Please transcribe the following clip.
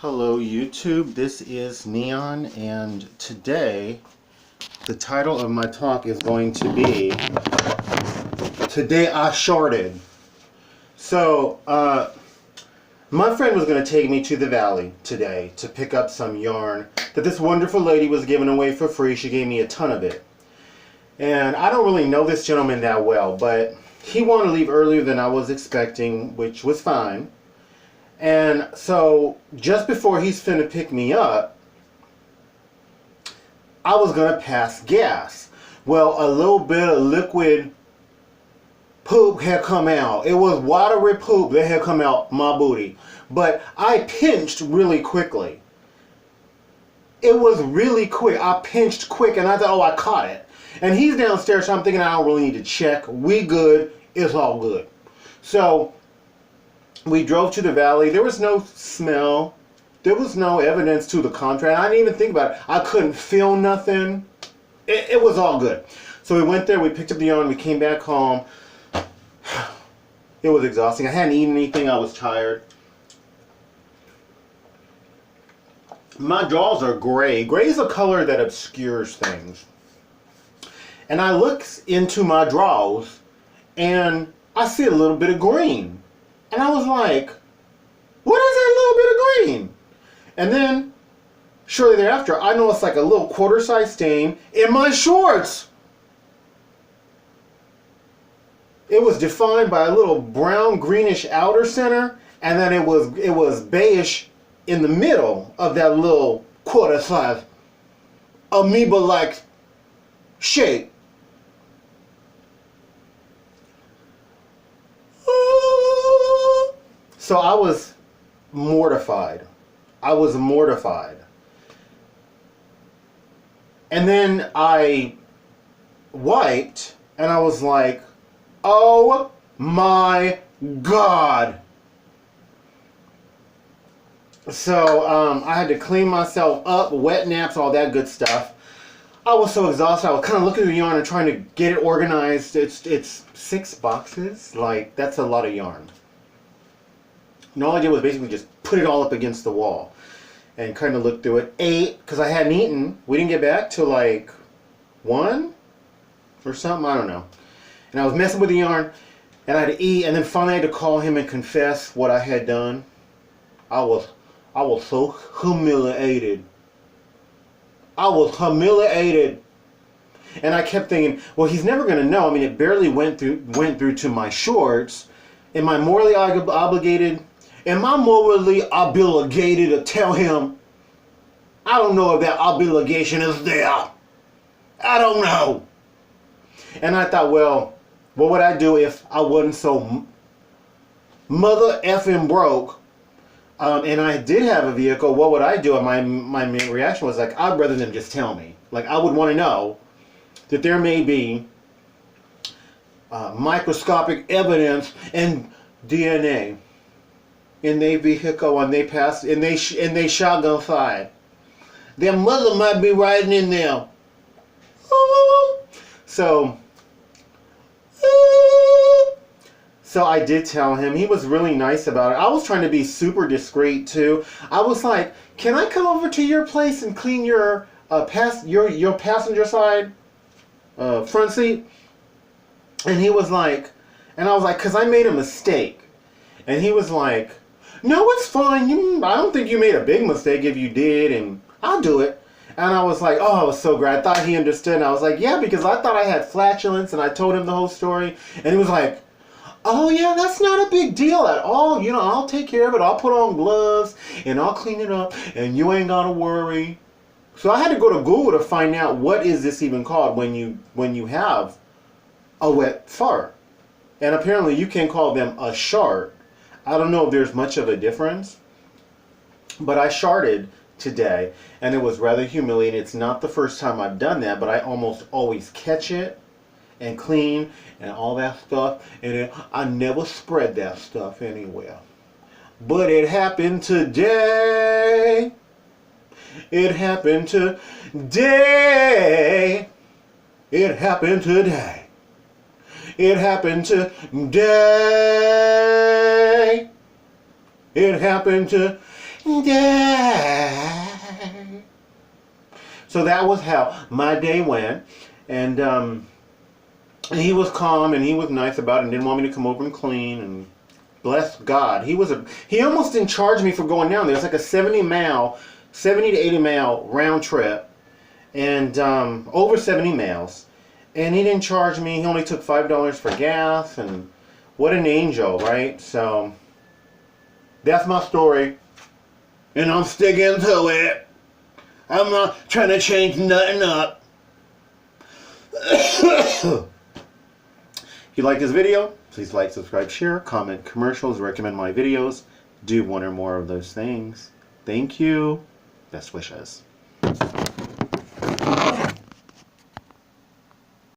Hello YouTube, this is Neon, and today the title of my talk is going to be Today I Sharted. So, my friend was going to take me to the valley today to pick up some yarn that this wonderful lady was giving away for free. She gave me a ton of it. And I don't really know this gentleman that well, but he wanted to leave earlier than I was expecting, which was fine. And so, just before he's finna pick me up, I was gonna pass gas. Well, a little bit of liquid poop had come out. It was watery poop that had come out my booty. But I pinched really quickly. It was really quick. I pinched quick and I thought, oh, I caught it. And he's downstairs, so I'm thinking I don't really need to check. We good. It's all good. So we drove to the valley. There was no smell. There was no evidence to the contrary. I didn't even think about it. I couldn't feel nothing. It was all good. So we went there. We picked up the yarn. We came back home. It was exhausting. I hadn't eaten anything. I was tired. My drawers are gray. Gray is a color that obscures things. And I look into my drawers and I see a little bit of green. And I was like, what is that little bit of green? And then, shortly thereafter, I noticed like a little quarter-size stain in my shorts. It was defined by a little brown-greenish outer center, and then it was beige in the middle of that little quarter-size amoeba-like shape. So I was mortified. I was mortified. And then I wiped and I was like, oh my God. So I had to clean myself up, wet naps, all that good stuff. I was so exhausted. I was kind of looking at the yarn and trying to get it organized. It's 6 boxes. Like, that's a lot of yarn. And all I did was basically just put it all up against the wall and kind of looked through it. Ate, because I hadn't eaten. We didn't get back till like 1 or something. I don't know. And I was messing with the yarn and I had to eat, and then finally I had to call him and confess what I had done. I was so humiliated. I was humiliated. And I kept thinking, well, he's never going to know. I mean, it barely went through to my shorts. Am I morally obligated? Am I morally obligated to tell him? I don't know if that obligation is there. I don't know. And I thought, well, what would I do if I wasn't so mother effing broke? And I did have a vehicle. What would I do? And my main reaction was like, I'd rather them just tell me. Like, I would want to know that there may be microscopic evidence and DNA in their vehicle, and they passed, and they shotgun fired. Their mother might be riding in there. So I did tell him. He was really nice about it. I was trying to be super discreet too. I was like, "Can I come over to your place and clean your your passenger side front seat?" And he was like, and I was like, because I made a mistake. And he was like, no, it's fine. I don't think you made a big mistake if you did, and I'll do it. And I was like, oh, I was so glad. I thought he understood. And I was like, yeah, because I thought I had flatulence, and I told him the whole story. And he was like, oh, yeah, that's not a big deal at all. You know, I'll take care of it. I'll put on gloves, and I'll clean it up, and you ain't got to worry. So I had to go to Google to find out what is this even called when you have a wet fart. And apparently you can call them a shart. I don't know if there's much of a difference, but I sharted today and it was rather humiliating. It's not the first time I've done that, but I almost always catch it and clean and all that stuff, and I never spread that stuff anywhere. But it happened today. It happened today. It happened today. It happened today. It happened today. Yeah. So that was how my day went. And he was calm and he was nice about it and didn't want me to come over and clean. And bless God, he almost didn't charge me for going down there. It's like a 70 to 80 mile round trip, and over 70 miles. And he didn't charge me. He only took $5 for gas, and what an angel, right? So that's my story, and I'm sticking to it. I'm not trying to change nothing up. If you like this video, please like, subscribe, share, comment, commercials, recommend my videos. Do one or more of those things. Thank you. Best wishes.